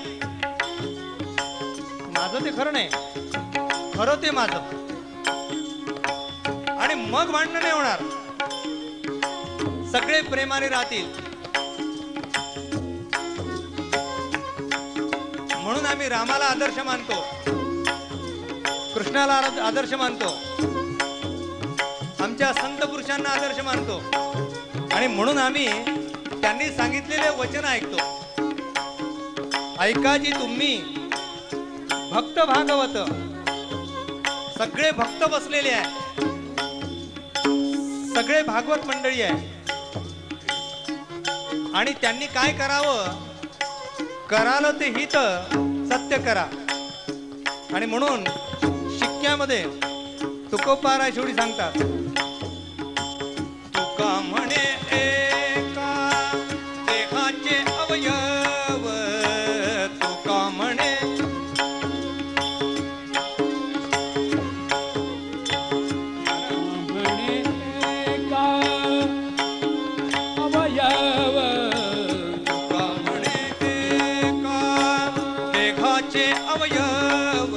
माझं ते खरं नाही, खरं ते माझं. आणि मग भांडण नाही होणार, सगळे प्रेमाने राहतील. म्हणून आम्ही रामाला आदर्श मानतो, कृष्णाला आदर्श मानतो, आमच्या संत पुरुषांना आदर्श मानतो. आणि म्हणून आम्ही त्यांनी सांगितलेले वचन ऐकतो. ऐकाजी तुम्ही भक्त भागवत. सगळे भक्त बसलेले आहे, सगळे भागवत मंडळी आहे. आणि त्यांनी काय करावं? कराल ते हित सत्य करा. आणि म्हणून शिक्क्यामध्ये तुकोबाराय शेवटी सांगतात, तुका म्हणे एका देहाचे अवयव, तुका म्हणे एका अवयव, तुका म्हणे एका देहाचे अवयव,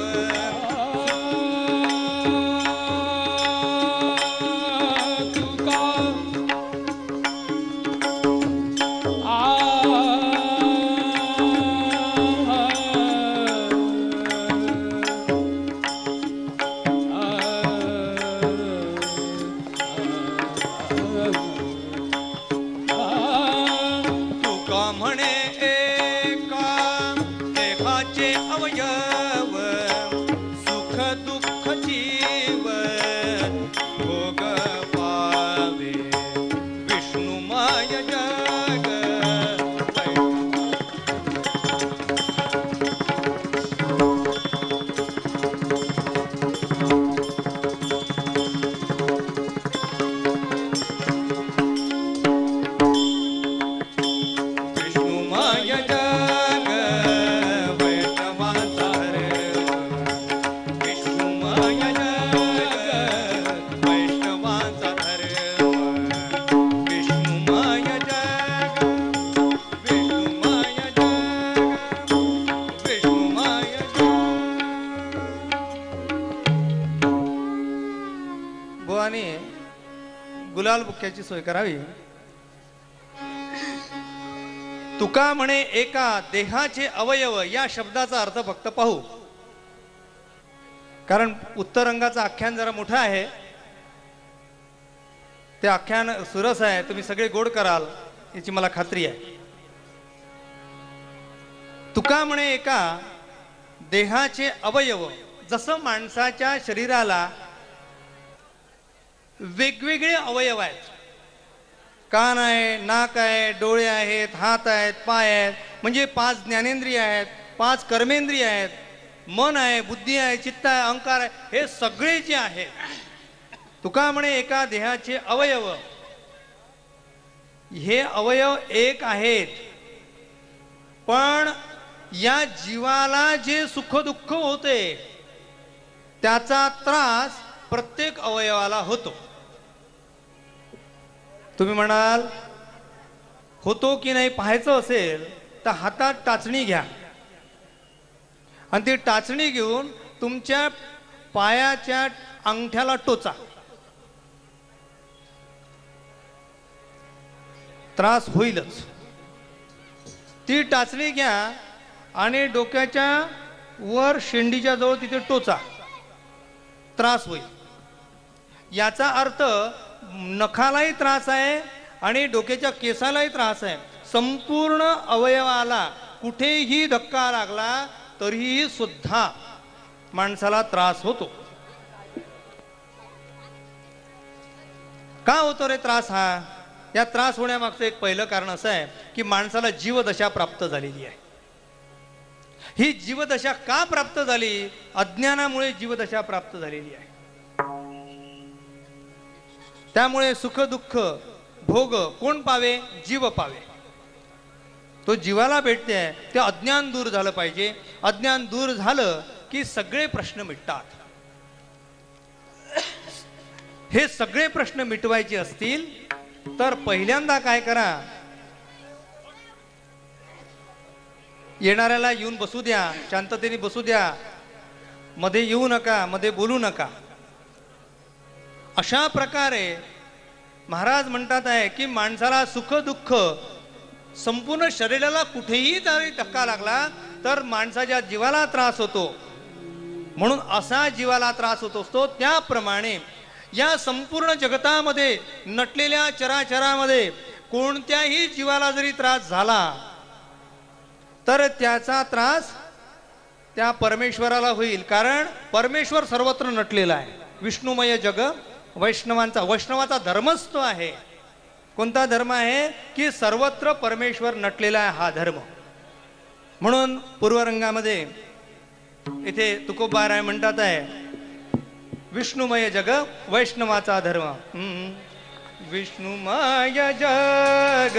गुलाल बुक्क्याची सोय करावी. तुका म्हणे एका देहाचे अवयव या शब्दाचा अर्थ फक्त पाहू, कारण उत्तर रंगाचा आख्यान जरा मोठा आहे. ते आख्यान सुरस आहे, तुम्ही सगळे गोड कराल याची मला खात्री आहे. तुका म्हणे एका देहाचे अवयव, जसं माणसाच्या शरीराला वेगवेगळे अवयव आहेत. कान आहे, नाक आहे, डोळे आहेत, हात आहेत, पाय आहेत, म्हणजे 5 ज्ञानेंद्रिय आहेत, 5 कर्मेंद्रिय आहेत, मन आहे, बुद्धी आहे, चित्त आहे, अहंकार आहे. हे सगळे जे आहेत, तुका म्हणे एका देहाचे अवयव, हे अवयव एक आहेत, पण या जीवाला जे सुख दुःख होते त्याचा त्रास प्रत्येक अवयवाला होतो. तुम्ही म्हणाल होतो की नाही पाहायचं असेल तर हातात टाचणी घ्या आणि ती टाचणी घेऊन तुमच्या पायाच्या अंगठ्याला टोचा. त्रास होईलच. ती टाचणी घ्या आणि डोक्याच्या वर शेंडीच्या जवळ तिथे टोचा. त्रास होईल. याचा अर्थ नखालाही त्रास आहे आणि डोक्याच्या केसालाही त्रास आहे. संपूर्ण अवयवाला कुठेही धक्का लागला तरीही सुद्धा माणसाला त्रास होतो. का होतो रे त्रास हा? या त्रास होण्यामागचं एक पहिलं कारण असं आहे की माणसाला जीवदशा प्राप्त झालेली आहे. ही जीवदशा का प्राप्त झाली? अज्ञानामुळे जीवदशा प्राप्त झालेली आहे. त्यामुळे सुख दुःख भोग कोण पावे? जीव पावे. तो जीवाला भेटते. ते अज्ञान दूर झालं पाहिजे. अज्ञान दूर झालं की सगळे प्रश्न मिटतात. हे सगळे प्रश्न मिटवायचे असतील तर पहिल्यांदा काय करा, येणाऱ्याला येऊन बसू द्या, शांततेने बसू द्या, मध्ये येऊ नका, मध्ये बोलू नका. अशा प्रकारे महाराज म्हणतात आहे की माणसाला सुख दुःख संपूर्ण शरीराला कुठेही जरी धक्का लागला तर माणसाच्या जीवाला त्रास होतो. म्हणून असा जीवाला त्रास होत असतो. त्याप्रमाणे या संपूर्ण जगतामध्ये नटलेल्या चराचरामध्ये कोणत्याही जीवाला जरी त्रास झाला तर त्याचा त्रास त्या परमेश्वराला होईल. कारण परमेश्वर सर्वत्र नटलेला आहे. विष्णुमय जग वैष्णवाचा धर्मच तो आहे. कोणता धर्म आहे? की सर्वत्र परमेश्वर नटलेला आहे हा धर्म. म्हणून पूर्वरंगामध्ये इथे तुकोबाराय म्हणतात आहे विष्णुमय जग वैष्णवाचा धर्म. विष्णुमय जग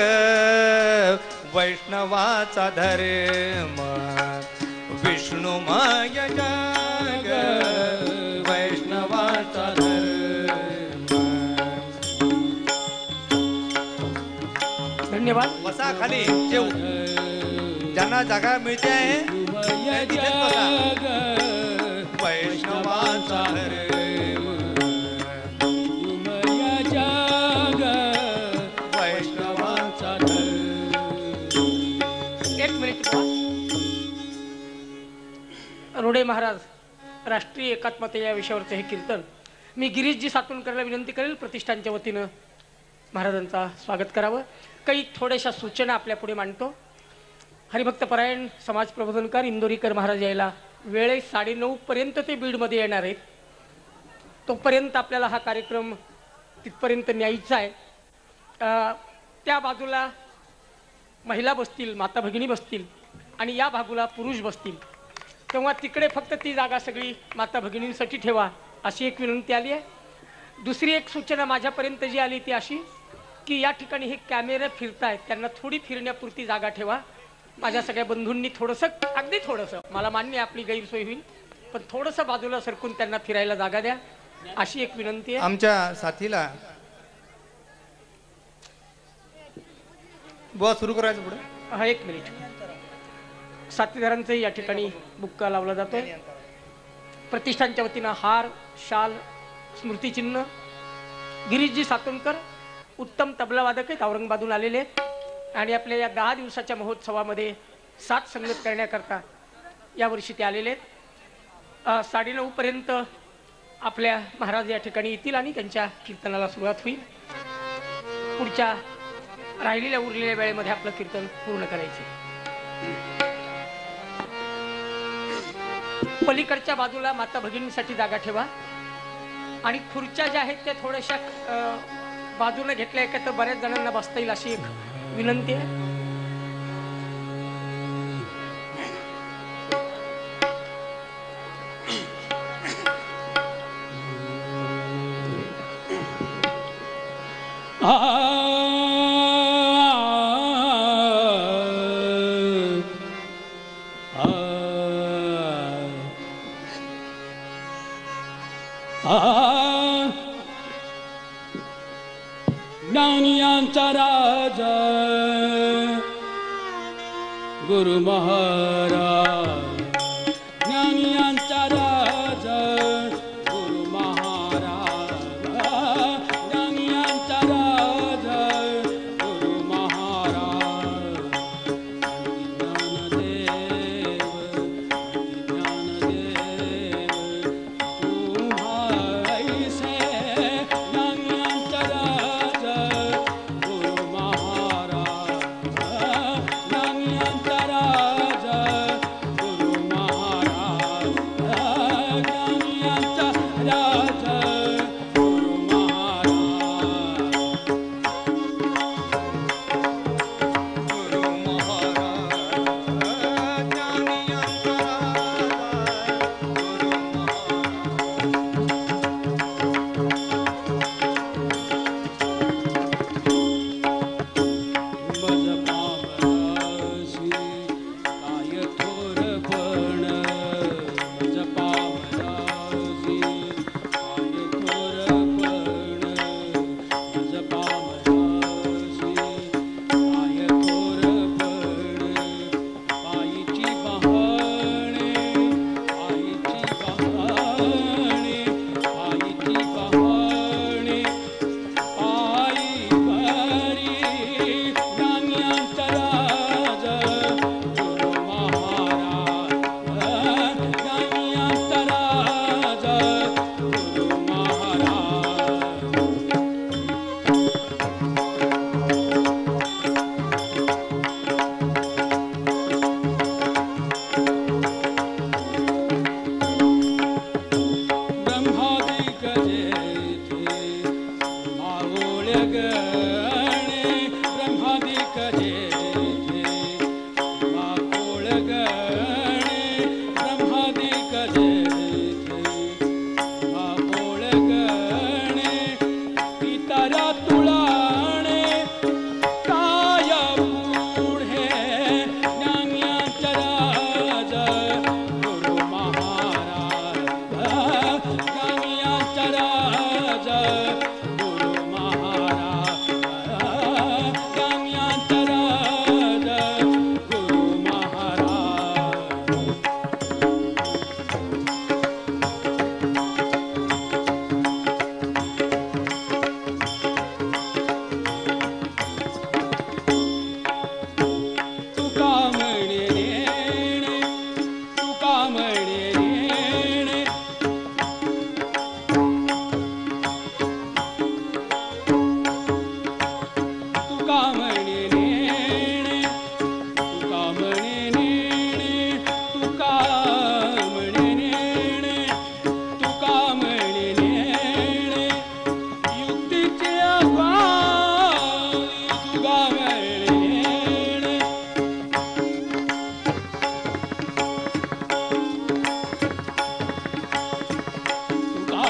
वैष्णवाचा धर्म. विष्णुमय जग वैष्णवाचा धर्म. धन्यवाद. बसा खाली. जेव ज्यांना जागा मिळते आहे तिथेच बसा. वैष्णवाचा धर्म. रोडे महाराज राष्ट्रीय एकात्मता या विषयावरचं हे कीर्तन मी गिरीशजी सातोंडकरला विनंती करेल प्रतिष्ठानच्या वतीनं महाराजांचा स्वागत करावं. काही थोड्याशा सूचना आपल्या पुढे मांडतो. हरिभक्तपरायण समाज प्रबोधनकार इंदोरीकर महाराज यायला वेळे 9:30 पर्यंत ते बीडमध्ये येणार आहेत. तोपर्यंत आपल्याला हा कार्यक्रम तिथपर्यंत न्यायचा आहे. त्या बाजूला महिला बसतील, माता भगिनी बसतील आणि या बाजूला पुरुष बसतील. तेव्हा तिकडे फक्त ती जागा सगळी माता भगिनींसाठी ठेवा अशी एक विनंती आली आहे. दुसरी एक सूचना माझ्यापर्यंत जी आली ती अशी की या ठिकाणी हे कॅमेरे फिरतायत त्यांना थोडी फिरण्यापुरती जागा ठेवा. माझ्या सगळ्या बंधूंनी थोडंसं, अगदी थोडंसं, मला मान्य आपली गैरसोय होईल पण थोडंसं बाजूला सरकून त्यांना फिरायला जागा द्या अशी एक विनंती आहे. आमच्या साथीला बुवा सुरू करायचं पुढे. हा एक मिनिट. साथीदारांचंही या ठिकाणी बुक्का लावला जातोय. प्रतिष्ठानच्या वतीनं हार, शाल, स्मृतिचिन्ह. गिरीशजी सातोंडकर उत्तम तबलावादक आहेत, औरंगाबादून आलेले आहेत आणि आपल्या या 10 दिवसाच्या महोत्सवामध्ये 7 संगत करण्याकरता यावर्षी ते आलेले आहेत. 9:30 पर्यंत आपल्या महाराज या ठिकाणी येतील आणि त्यांच्या कीर्तनाला सुरुवात होईल. पुढच्या राहिलेल्या उरलेल्या वेळेमध्ये आपलं कीर्तन पूर्ण करायचे. पलीकडच्या बाजूला माता भगिनींसाठी जागा ठेवा. आणि खुर्च्या ज्या आहेत त्या थोड्याशा बाजूने घेतल्या का तर बऱ्याच जणांना बसता येईल अशी एक विनंती आहे. ज्ञानियांचा राजा गुरु महाराज, ज्ञानियांचा राजा गुरु महाराज, ज्ञानियांचा राजा गुरु महाराज. ज्ञानदेव ज्ञानदेव तुम्हा ऐसे ज्ञानियांचा राजा गुरु महाराज, ज्ञानियांचा राजा गुरु महाराज, ज्ञानियांचा राजा गुरु महाराज. गुरु महाराज ज्ञानियांचा मज पामराशी काय थोरपण, मज पामराशी काय थोरपण, मज पामराशी काय थोरपण. पायीची बहाणे, पायीची बहाणे, पायीची बहाणे, पायी बरी ज्ञानियांचा राजा गुरु महाराज, ज्ञानियांचा राजा गुरु महाराज. ब्रह्मादिक जेथे मावळ गणे, ब्रह्मादिक जेथे मावळ गणे, ब्रह्मादिक जेथे मावळ गणे. पितरा तुळाणे काय पुढे ज्ञानियांचा राजा गुरु महाराज, ज्ञानियांचा राजा गुरु महाराज, ज्ञानियांचा राजा गुरु महाराज. तुका म्हणे नेणे, तुका म्हणे नेणे, तुका म्हणे नेणे, तुका म्हणे नेणे, तुका म्हणे नेणे, तुका म्हणे नेणे. युक्तीचे अभावी तुका म्हणे नेणे. तुका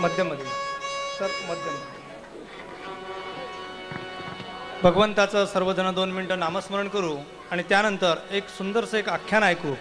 मध्यमध्ये सर मध्यम भगवंताचं सर्वजण 2 मिनिटं नामस्मरण करू आणि त्यानंतर एक सुंदरसं एक आख्यान ऐकू.